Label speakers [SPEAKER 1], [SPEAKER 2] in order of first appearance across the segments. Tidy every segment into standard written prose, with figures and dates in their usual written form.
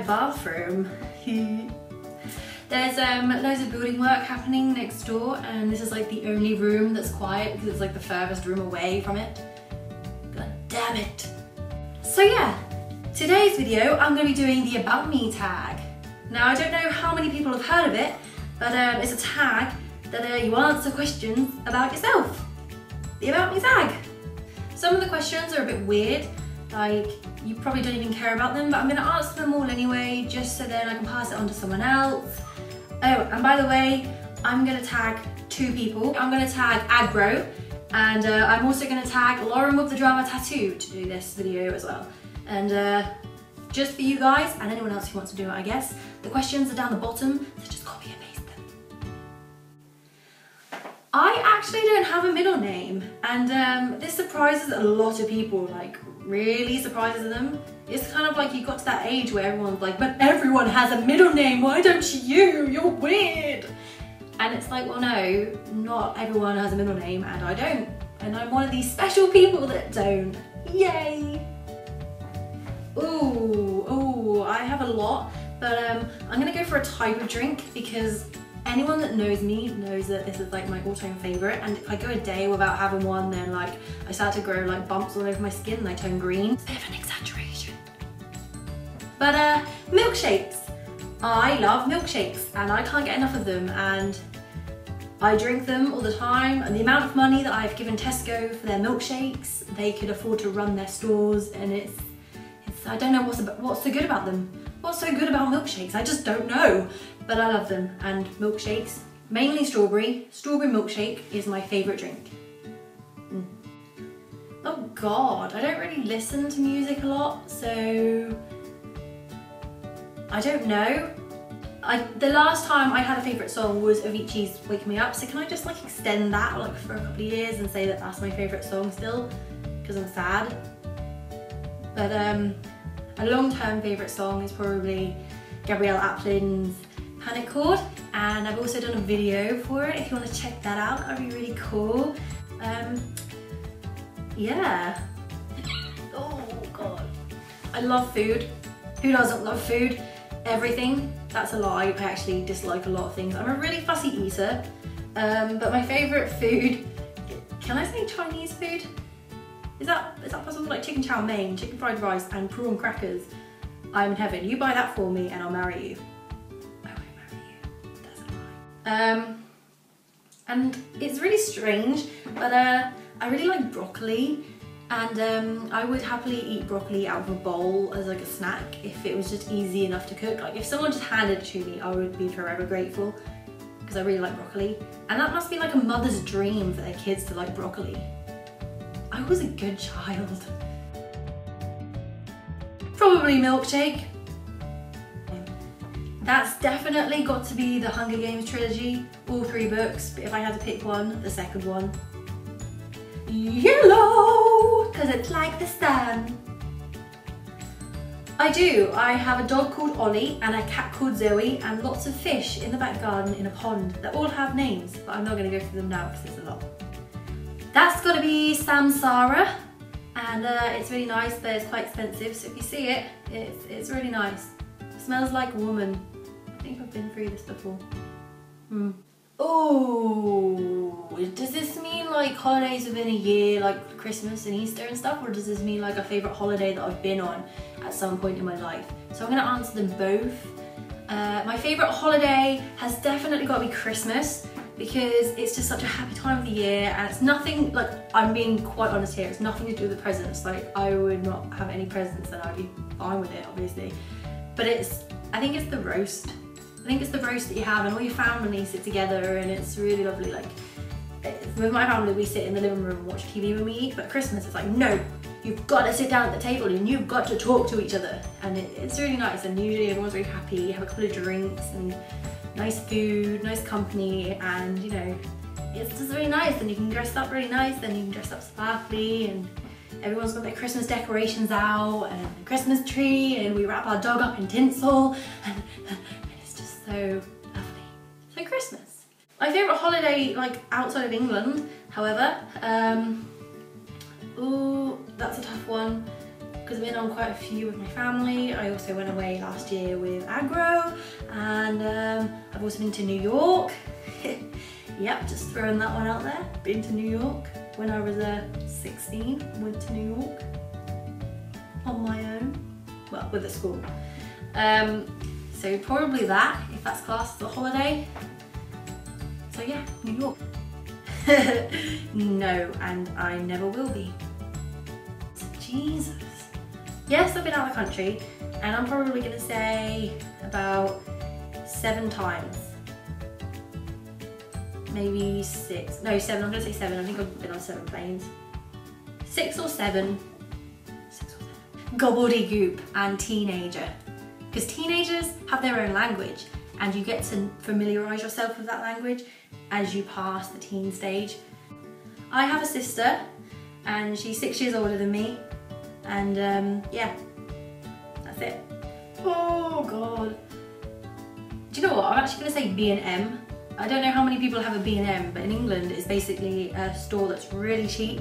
[SPEAKER 1] bathroom. There's loads of building work happening next door, and this is like the only room that's quiet because it's like the furthest room away from it. God damn it. So yeah, today's video I'm going to be doing the About Me tag. Now I don't know how many people have heard of it, but it's a tag that you answer questions about yourself. The About Me tag. Some of the questions are a bit weird, like you probably don't even care about them, but I'm going to answer them all anyway, just so then I can pass it on to someone else. Oh, and by the way, I'm going to tag two people. I'm going to tag AGRO, and I'm also going to tag Laurenwiththedramatattoo to do this video as well. And just for you guys, and anyone else who wants to do it, I guess, the questions are down the bottom, so just copy and paste them. I actually don't have a middle name, and this surprises a lot of people, like really surprises them. It's kind of like you got to that age where everyone's like, but everyone has a middle name, why don't you? You're weird. And it's like, well no, not everyone has a middle name, and I don't. And I'm one of these special people that don't. Yay! Ooh, I have a lot, but I'm gonna go for a type of drink because anyone that knows me knows that this is like my all-time favorite, and if I go a day without having one, then like I start to grow like bumps all over my skin and I turn green. It's a bit of an exaggeration. But milkshakes. I love milkshakes and I can't get enough of them, and I drink them all the time, and the amount of money that I've given Tesco for their milkshakes, they could afford to run their stores, and it's I don't know what's so good about them. What's so good about milkshakes? I just don't know, but I love them. And milkshakes, mainly strawberry. Strawberry milkshake is my favourite drink. Oh God, I don't really listen to music a lot, so I don't know. The last time I had a favourite song was Avicii's Wake Me Up, so can I just like extend that like for a couple of years and say that that's my favourite song still, because I'm sad. But a long-term favourite song is probably Gabrielle Aplin's Panic Chord, and I've also done a video for it. If you want to check that out, that'd be really cool. Yeah. Oh God. I love food. Who doesn't love food? Everything. That's a lie. I actually dislike a lot of things. I'm a really fussy eater, but my favourite food, can I say Chinese food? Is that possible? Like chicken chow mein, chicken fried rice and prawn crackers. I'm in heaven. You buy that for me and I'll marry you. I won't marry you. That's a lie. And it's really strange, but I really like broccoli, and I would happily eat broccoli out of a bowl as like a snack if it was just easy enough to cook. Like if someone just handed it to me, I would be forever grateful because I really like broccoli. And that must be like a mother's dream for their kids to like broccoli. I was a good child. Probably milkshake. That's definitely got to be the Hunger Games trilogy, all 3 books, but if I had to pick one, the second one. Yellow, because it's like the sun. I do. I have a dog called Ollie and a cat called Zoe and lots of fish in the back garden in a pond that all have names, but I'm not going to go through them now because it's a lot. That's got to be Samsara, and it's really nice, but it's quite expensive, so if you see it, it's really nice. It smells like a woman. I think I've been through this before. Oh, does this mean like holidays within a year, like Christmas and Easter and stuff, or does this mean like a favourite holiday that I've been on at some point in my life? So I'm going to answer them both. My favourite holiday has definitely got to be Christmas, because it's just such a happy time of the year, and it's nothing, like, I'm being quite honest here, it's nothing to do with the presents. Like, I would not have any presents and I'd be fine with it, obviously. But I think it's the roast. I think it's the roast that you have and all your family sit together, and it's really lovely. Like, with my family, we sit in the living room and watch TV when we eat, but Christmas it's like, no, you've got to sit down at the table and you've got to talk to each other. And it's really nice, and usually everyone's really happy, you have a couple of drinks and nice food, nice company, and you know, it's just really nice, and you can dress up really nice, and you can dress up sparkly, and everyone's got their Christmas decorations out, and a Christmas tree, and we wrap our dog up in tinsel, and it's just so lovely. So Christmas. My favourite holiday, like outside of England, however, ooh, that's a tough one. because I've been on quite a few with my family. I also went away last year with AGRO, and I've also been to New York. Yep, just throwing that one out there. Been to New York when I was 16, went to New York on my own, well, with a school. So probably that, if that's classed as a holiday. So yeah, New York. No, and I never will be. Jesus. Yes, I've been out of the country, and I'm probably gonna say about 7 times. Maybe 6, no 7, I'm gonna say 7. I think I've been on 7 planes. 6 or 7. 6 or 7. Gobbledygook and teenager. Because teenagers have their own language, and you get to familiarise yourself with that language as you pass the teen stage. I have a sister, and she's 6 years older than me, and yeah, that's it. Oh God. Do you know what? I'm actually going to say B&M. I don't know how many people have a B&M, but in England it's basically a store that's really cheap,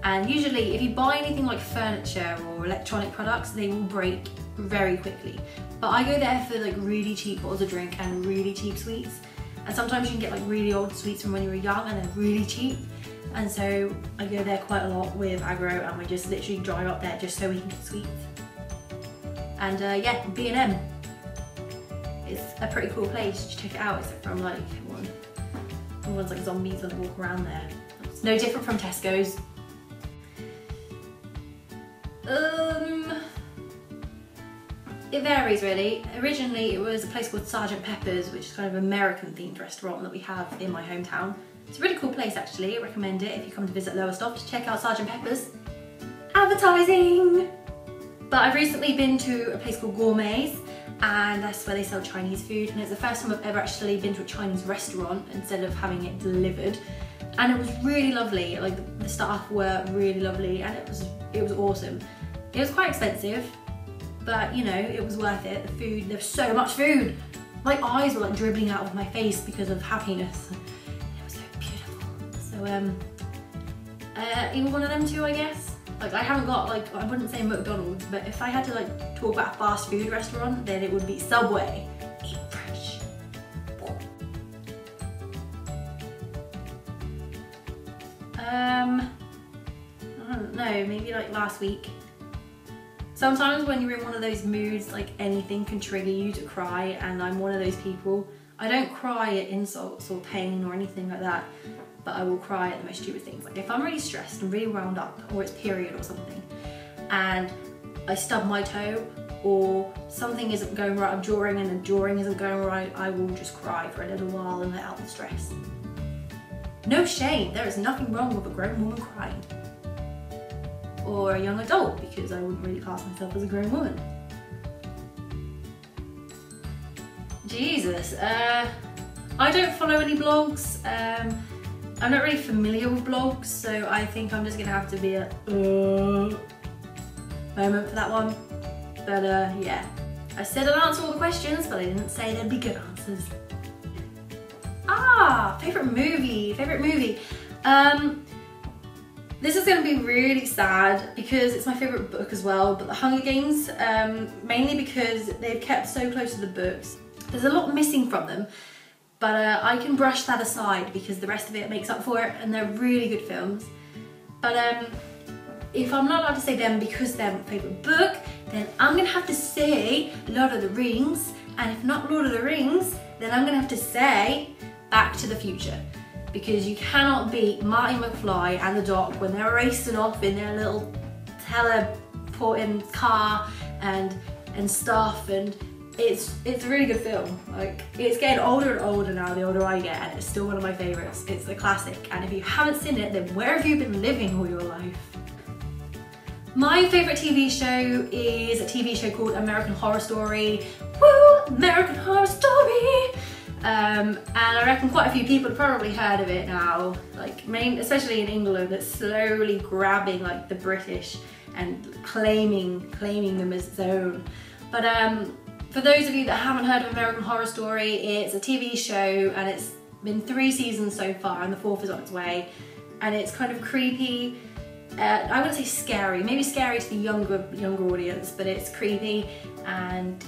[SPEAKER 1] and usually if you buy anything like furniture or electronic products, they will break very quickly. But I go there for like really cheap bottles of drink and really cheap sweets, and sometimes you can get like really old sweets from when you were young and they're really cheap, and so I go there quite a lot with AGRO, and we just literally drive up there just so we can get sweets. And yeah, B&M. It's a pretty cool place. You should check it out. It's from like everyone's like zombies when they walk around there. It's no different from Tesco's. It varies really. Originally it was a place called Sergeant Pepper's, which is kind of an American themed restaurant that we have in my hometown. It's a really cool place actually. I recommend it if you come to visit Lowestoft. Check out Sergeant Pepper's. Advertising! But I've recently been to a place called Gourmet's, and that's where they sell Chinese food, and it's the first time I've ever actually been to a Chinese restaurant instead of having it delivered, and it was really lovely. Like the staff were really lovely, and it was awesome. It was quite expensive, but you know, it was worth it. The food, there was so much food. My eyes were like dribbling out of my face because of happiness. It was so beautiful. So either one of them two, I guess. Like I haven't got like, I wouldn't say McDonald's, but if I had to like talk about a fast food restaurant, then it would be Subway. Eat fresh. I don't know, maybe like last week. Sometimes when you're in one of those moods, like anything can trigger you to cry, and I'm one of those people. I don't cry at insults or pain or anything like that, but I will cry at the most stupid things. Like if I'm really stressed and really wound up, or it's period or something, and I stub my toe, or something isn't going right, I'm drawing and the drawing isn't going right, I will just cry for a little while and let out the stress. No shame, there is nothing wrong with a grown woman crying. Or a young adult, because I wouldn't really class myself as a grown woman. Jesus, I don't follow any blogs. I'm not really familiar with blogs, so I think I'm just gonna have to be a moment for that one. But yeah, I said I'd answer all the questions, but I didn't say there'd be good answers. Favorite movie. This is gonna be really sad because it's my favorite book as well, but The Hunger Games, mainly because they've kept so close to the books. There's a lot missing from them, but I can brush that aside because the rest of it makes up for it, and they're really good films. But if I'm not allowed to say them because they're my favourite book, then I'm gonna have to say Lord of the Rings, and if not Lord of the Rings, then I'm gonna have to say Back to the Future, because you cannot beat Marty McFly and the Doc when they're racing off in their little teleporting car and stuff, and it's a really good film. Like, it's getting older and older now the older I get, and it's still one of my favourites. It's a classic, and if you haven't seen it, then where have you been living all your life? My favourite TV show is a TV show called American Horror Story. Woo! American Horror Story! And I reckon quite a few people have probably heard of it now, like especially in England. It's slowly grabbing like the British and claiming them as its own. But for those of you that haven't heard of American Horror Story, it's a TV show, and it's been 3 seasons so far, and the 4th is on its way, and it's kind of creepy, I wouldn't say scary, maybe scary to the younger audience, but it's creepy. And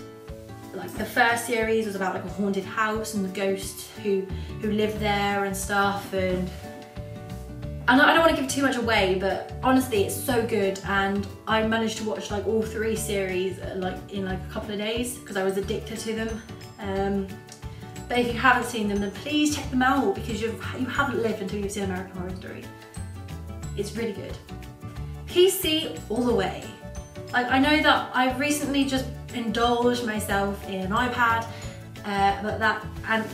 [SPEAKER 1] like the first series was about like a haunted house and the ghosts who lived there and stuff. And I don't want to give too much away, but honestly it's so good, and I managed to watch like all 3 series like in like a couple of days because I was addicted to them. But if you haven't seen them, then please check them out, because you haven't lived until you've seen American Horror Story. It's really good. PC all the way. Like, I know that I've recently just indulged myself in an iPad, and I've had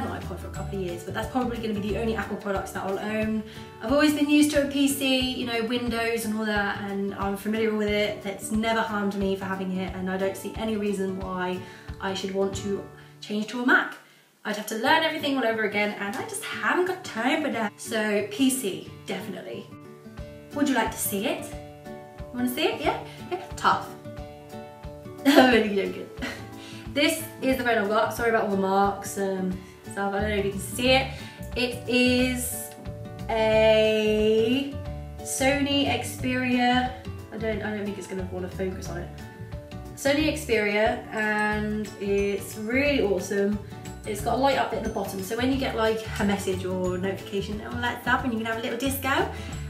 [SPEAKER 1] an iPod for a couple of years, but that's probably going to be the only Apple products that I'll own. I've always been used to a PC, you know, Windows and all that, and I'm familiar with it. It's never harmed me for having it, and I don't see any reason why I should want to change to a Mac. I'd have to learn everything all over again, and I just haven't got time for that. So PC, definitely. Would you like to see it? You want to see it? Yeah? Yeah? Tough. I'm really joking. This is the phone I've got. Sorry about all the marks and stuff. I don't know if you can see it. It is a Sony Xperia. I don't think it's going to want to focus on it. Sony Xperia, and it's really awesome. It's got a light up at the bottom, so when you get like a message or notification, it will light up and you can have a little disco.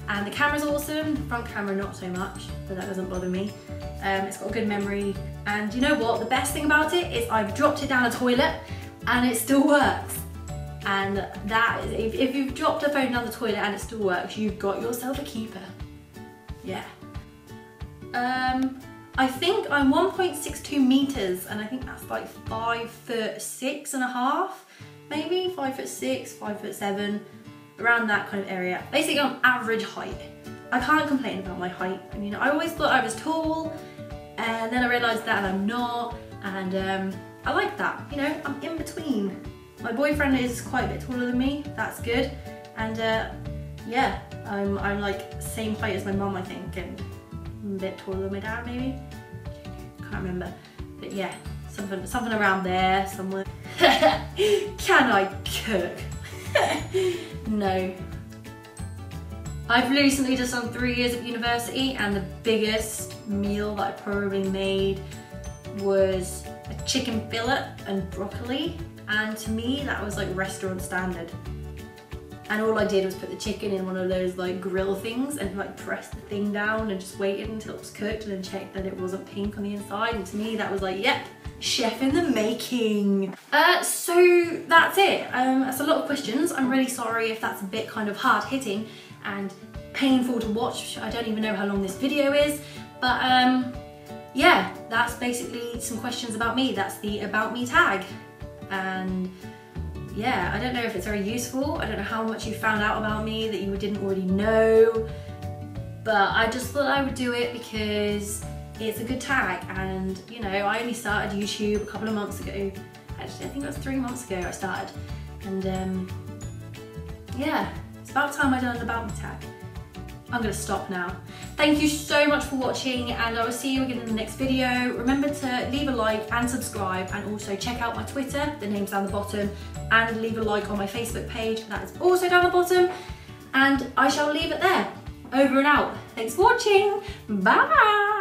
[SPEAKER 1] And the camera's awesome, the front camera not so much, but that doesn't bother me. It's got a good memory, and you know what? The best thing about it is I've dropped it down a toilet and it still works. And that is, if you've dropped a phone down the toilet and it still works, you've got yourself a keeper. Yeah. I think I'm 1.62 meters, and I think that's like 5'6.5", maybe 5'6", 5'7", around that kind of area. Basically, I'm average height. I can't complain about my height. I mean, I always thought I was tall, and then I realised that I'm not, and I like that. You know, I'm in between. My boyfriend is quite a bit taller than me. That's good, and yeah, I'm like same height as my mum, I think, and a bit taller than my dad, maybe. Can't remember, but yeah, something around there somewhere. Can I cook? No. I've recently just done 3 years of university, and the biggest meal that I probably made was a chicken fillet and broccoli, and to me that was like restaurant standard. And all I did was put the chicken in one of those like grill things and like press the thing down and just waited until it was cooked and then checked that it wasn't pink on the inside. And to me that was like, yep, chef in the making. So that's it. That's a lot of questions. I'm really sorry if that's a bit kind of hard hitting and painful to watch. I don't even know how long this video is, but yeah, that's basically some questions about me. That's the about me tag. And yeah, I don't know if it's very useful. I don't know how much you found out about me that you didn't already know, but I just thought I would do it because it's a good tag. And you know, I only started YouTube a couple of months ago. Actually, I think it was 3 months ago I started. And yeah, it's about time I done an about me tag. I'm gonna stop now. Thank you so much for watching, and I will see you again in the next video. Remember to leave a like and subscribe, and also check out my Twitter, the name's down the bottom, and leave a like on my Facebook page, that is also down the bottom. And I shall leave it there. Over and out. Thanks for watching. Bye.